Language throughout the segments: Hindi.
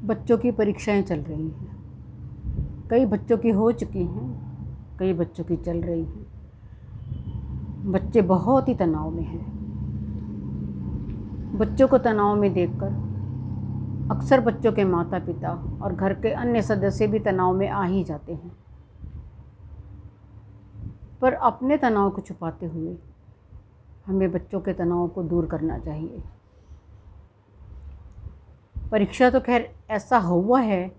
बच्चों की परीक्षाएं चल रही हैं। कई बच्चों की हो चुकी हैं, कई बच्चों की चल रही हैं। बच्चे बहुत ही तनाव में हैं। बच्चों को तनाव में देखकर अक्सर बच्चों के माता पिता और घर के अन्य सदस्य भी तनाव में आ ही जाते हैं। पर अपने तनाव को छुपाते हुए हमें बच्चों के तनाव को दूर करना चाहिए। परीक्षा तो खैर ऐसा हुआ है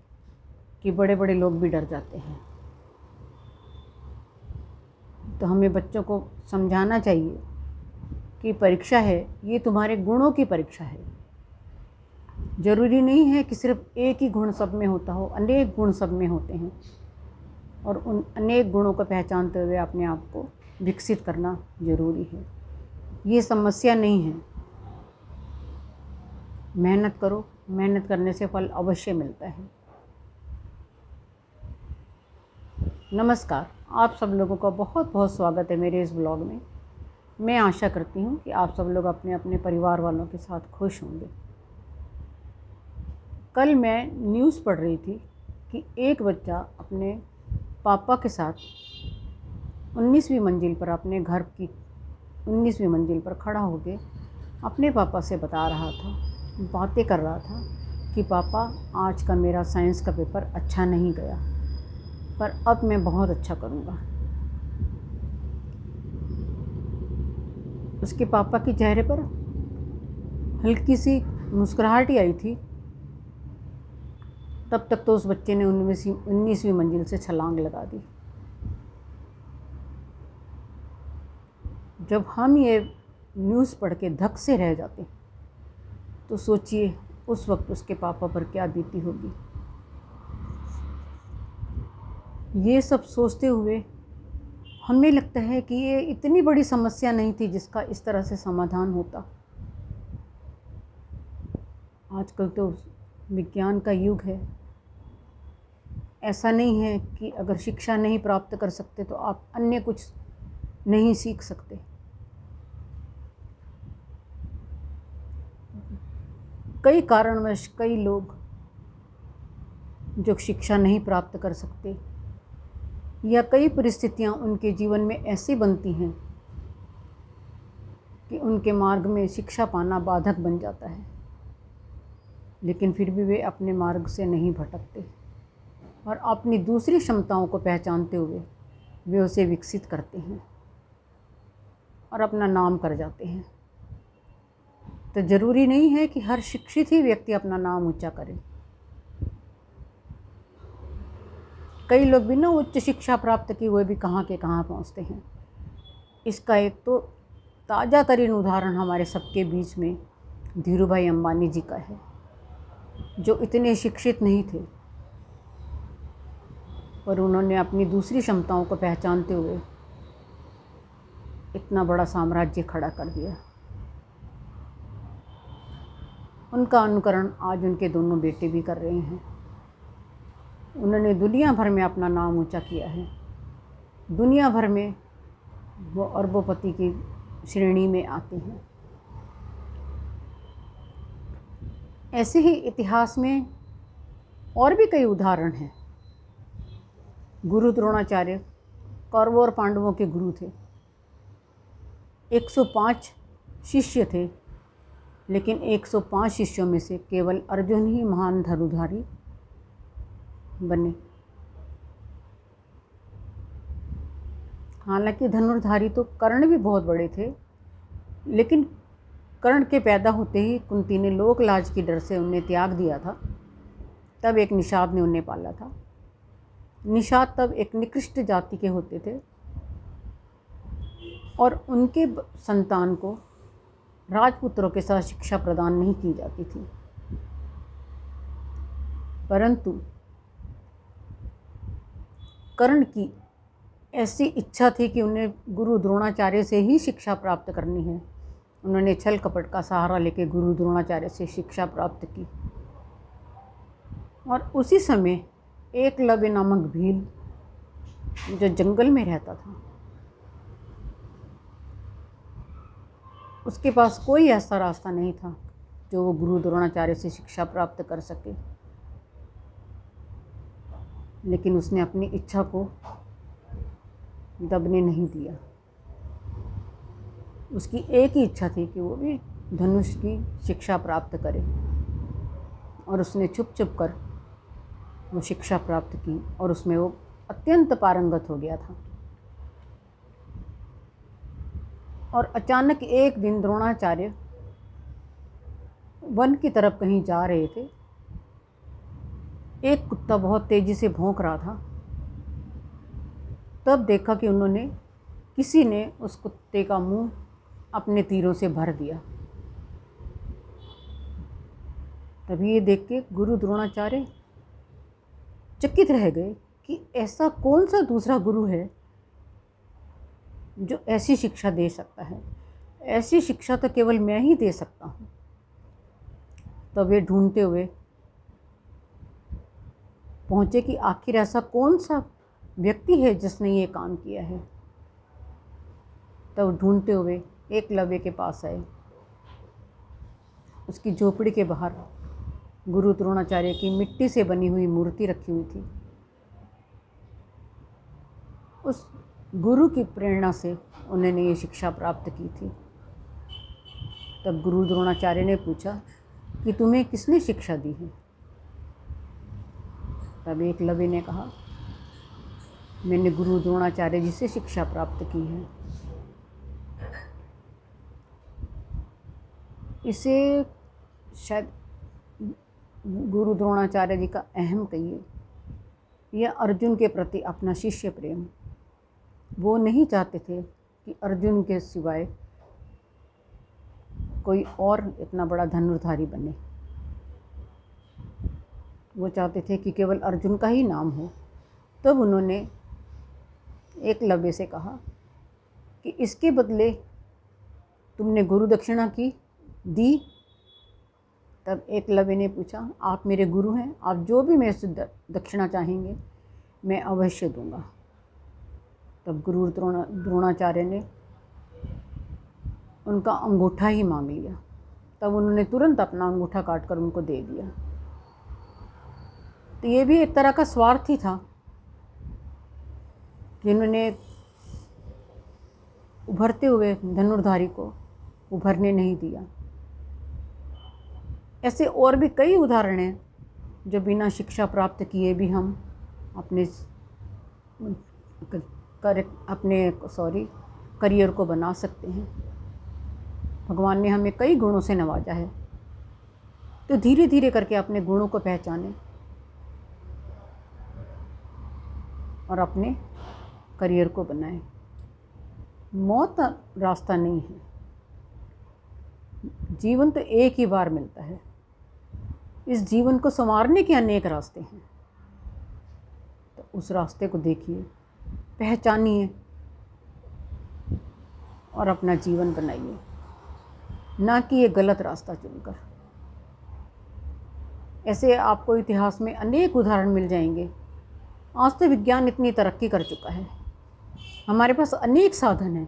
कि बड़े बड़े लोग भी डर जाते हैं। तो हमें बच्चों को समझाना चाहिए कि परीक्षा है, ये तुम्हारे गुणों की परीक्षा है। ज़रूरी नहीं है कि सिर्फ एक ही गुण सब में होता हो, अनेक गुण सब में होते हैं और उन अनेक गुणों को पहचानते हुए अपने आप को विकसित करना ज़रूरी है। ये समस्या नहीं है। मेहनत करो, मेहनत करने से फल अवश्य मिलता है। नमस्कार, आप सब लोगों का बहुत बहुत स्वागत है मेरे इस ब्लॉग में। मैं आशा करती हूँ कि आप सब लोग अपने अपने परिवार वालों के साथ खुश होंगे। कल मैं न्यूज़ पढ़ रही थी कि एक बच्चा अपने पापा के साथ 19वीं मंजिल पर, अपने घर की 19वीं मंजिल पर खड़ा होकर अपने पापा से बता रहा था, बातें कर रहा था कि पापा, आज का मेरा साइंस का पेपर अच्छा नहीं गया, पर अब मैं बहुत अच्छा करूँगा। उसके पापा के चेहरे पर हल्की सी मुस्कुराहट ही आई थी। तब तक तो उस बच्चे ने 19वीं मंजिल से छलांग लगा दी। जब हम ये न्यूज़ पढ़ के धक से रह जाते तो सोचिए उस वक्त उसके पापा पर क्या बीती होगी। ये सब सोचते हुए हमें लगता है कि ये इतनी बड़ी समस्या नहीं थी जिसका इस तरह से समाधान होता। आजकल तो विज्ञान का युग है। ऐसा नहीं है कि अगर शिक्षा नहीं प्राप्त कर सकते तो आप अन्य कुछ नहीं सीख सकते। कई कारणवश कई लोग जो शिक्षा नहीं प्राप्त कर सकते या कई परिस्थितियां उनके जीवन में ऐसी बनती हैं कि उनके मार्ग में शिक्षा पाना बाधक बन जाता है, लेकिन फिर भी वे अपने मार्ग से नहीं भटकते और अपनी दूसरी क्षमताओं को पहचानते हुए वे उसे विकसित करते हैं और अपना नाम कर जाते हैं। तो ज़रूरी नहीं है कि हर शिक्षित ही व्यक्ति अपना नाम ऊंचा करे। कई लोग बिना उच्च शिक्षा प्राप्त किए हुए भी कहाँ के कहाँ पहुँचते हैं। इसका एक तो ताज़ा तरीन उदाहरण हमारे सबके बीच में धीरूभाई अंबानी जी का है, जो इतने शिक्षित नहीं थे पर उन्होंने अपनी दूसरी क्षमताओं को पहचानते हुए इतना बड़ा साम्राज्य खड़ा कर दिया। उनका अनुकरण आज उनके दोनों बेटे भी कर रहे हैं। उन्होंने दुनिया भर में अपना नाम ऊंचा किया है। दुनिया भर में वो अरबोपति की श्रेणी में आते हैं। ऐसे ही इतिहास में और भी कई उदाहरण हैं। गुरु द्रोणाचार्य कौरवों और पांडवों के गुरु थे। 105 शिष्य थे, लेकिन 105 शिष्यों में से केवल अर्जुन ही महान धनुर्धारी बने। हालांकि धनुर्धारी तो कर्ण भी बहुत बड़े थे, लेकिन कर्ण के पैदा होते ही कुंती ने लोक लाज की डर से उन्हें त्याग दिया था। तब एक निषाद ने उन्हें पाला था। निषाद तब एक निकृष्ट जाति के होते थे और उनके संतान को राजपुत्रों के साथ शिक्षा प्रदान नहीं की जाती थी। परंतु कर्ण की ऐसी इच्छा थी कि उन्हें गुरु द्रोणाचार्य से ही शिक्षा प्राप्त करनी है। उन्होंने छल कपट का सहारा लेकर गुरु द्रोणाचार्य से शिक्षा प्राप्त की और उसी समय एकलव्य नामक भील, जो जंगल में रहता था, उसके पास कोई ऐसा रास्ता नहीं था जो वो गुरु द्रोणाचार्य से शिक्षा प्राप्त कर सके। लेकिन उसने अपनी इच्छा को दबने नहीं दिया। उसकी एक ही इच्छा थी कि वो भी धनुष की शिक्षा प्राप्त करे, और उसने छुप छुप कर वो शिक्षा प्राप्त की और उसमें वो अत्यंत पारंगत हो गया था। और अचानक एक दिन द्रोणाचार्य वन की तरफ कहीं जा रहे थे। एक कुत्ता बहुत तेज़ी से भौंक रहा था। तब देखा कि किसी ने उस कुत्ते का मुंह अपने तीरों से भर दिया। तभी ये देख के गुरु द्रोणाचार्य चकित रह गए कि ऐसा कौन सा दूसरा गुरु है जो ऐसी शिक्षा दे सकता है। ऐसी शिक्षा तो केवल मैं ही दे सकता हूँ। तब वे ढूंढते हुए पहुँचे कि आखिर ऐसा कौन सा व्यक्ति है जिसने ये काम किया है। तब ढूंढते हुए एकलव्य के पास आए। उसकी झोपड़ी के बाहर गुरु द्रोणाचार्य की मिट्टी से बनी हुई मूर्ति रखी हुई थी। उस गुरु की प्रेरणा से उन्होंने ये शिक्षा प्राप्त की थी। तब गुरु द्रोणाचार्य ने पूछा कि तुम्हें किसने शिक्षा दी है। तब एकलव्य ने कहा, मैंने गुरु द्रोणाचार्य जी से शिक्षा प्राप्त की है। इसे शायद गुरु द्रोणाचार्य जी का अहम कहिए, यह अर्जुन के प्रति अपना शिष्य प्रेम। वो नहीं चाहते थे कि अर्जुन के सिवाय कोई और इतना बड़ा धनुर्धारी बने। वो चाहते थे कि केवल अर्जुन का ही नाम हो। तब उन्होंने एकलव्य से कहा कि इसके बदले तुमने गुरु दक्षिणा की दी। तब एकलव्य ने पूछा, आप मेरे गुरु हैं, आप जो भी मेरे से दक्षिणा चाहेंगे मैं अवश्य दूंगा। तब गुरु द्रोणाचार्य ने उनका अंगूठा ही मांग लिया। तब उन्होंने तुरंत अपना अंगूठा काटकर उनको दे दिया। तो ये भी एक तरह का स्वार्थ ही था कि उन्होंने उभरते हुए धनुर्धारी को उभरने नहीं दिया। ऐसे और भी कई उदाहरण हैं जो बिना शिक्षा प्राप्त किए भी हम अपने करियर को बना सकते हैं। भगवान ने हमें कई गुणों से नवाजा है, तो धीरे धीरे करके अपने गुणों को पहचानें और अपने करियर को बनाएं। मौत रास्ता नहीं है, जीवन तो एक ही बार मिलता है। इस जीवन को संवारने के अनेक रास्ते हैं, तो उस रास्ते को देखिए, पहचानिए और अपना जीवन बनाइए, ना कि ये गलत रास्ता चुनकर। ऐसे आपको इतिहास में अनेक उदाहरण मिल जाएंगे। आज तो विज्ञान इतनी तरक्की कर चुका है, हमारे पास अनेक साधन हैं,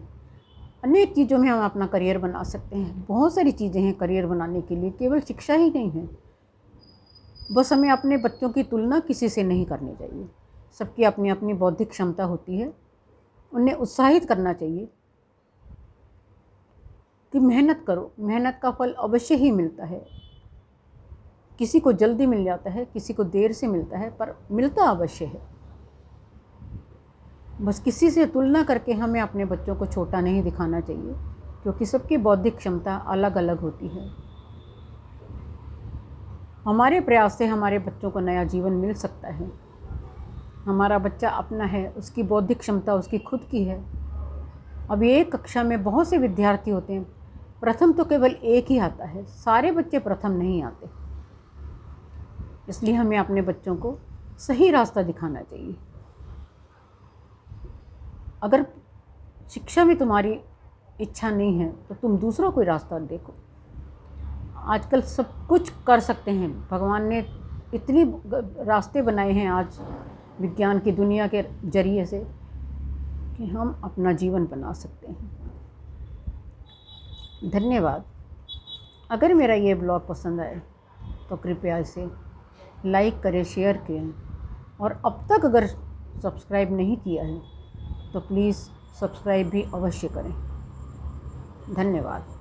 अनेक चीज़ों में हम अपना करियर बना सकते हैं। बहुत सारी चीज़ें हैं करियर बनाने के लिए, केवल शिक्षा ही नहीं है। बस हमें अपने बच्चों की तुलना किसी से नहीं करनी चाहिए। सबकी अपनी अपनी बौद्धिक क्षमता होती है, उन्हें उत्साहित करना चाहिए कि मेहनत करो, मेहनत का फल अवश्य ही मिलता है। किसी को जल्दी मिल जाता है, किसी को देर से मिलता है, पर मिलता अवश्य है। बस किसी से तुलना करके हमें अपने बच्चों को छोटा नहीं दिखाना चाहिए, क्योंकि सबकी बौद्धिक क्षमता अलग अलग होती है। हमारे प्रयास से हमारे बच्चों को नया जीवन मिल सकता है। हमारा बच्चा अपना है, उसकी बौद्धिक क्षमता उसकी खुद की है। अब एक कक्षा में बहुत से विद्यार्थी होते हैं, प्रथम तो केवल एक ही आता है, सारे बच्चे प्रथम नहीं आते। इसलिए हमें अपने बच्चों को सही रास्ता दिखाना चाहिए। अगर शिक्षा में तुम्हारी इच्छा नहीं है तो तुम दूसरा कोई रास्ता देखो। आजकल सब कुछ कर सकते हैं, भगवान ने इतनी रास्ते बनाए हैं आज विज्ञान की दुनिया के जरिए से कि हम अपना जीवन बना सकते हैं। धन्यवाद। अगर मेरा ये ब्लॉग पसंद आए तो कृपया इसे लाइक करें, शेयर करें और अब तक अगर सब्सक्राइब नहीं किया है तो प्लीज़ सब्सक्राइब भी अवश्य करें। धन्यवाद।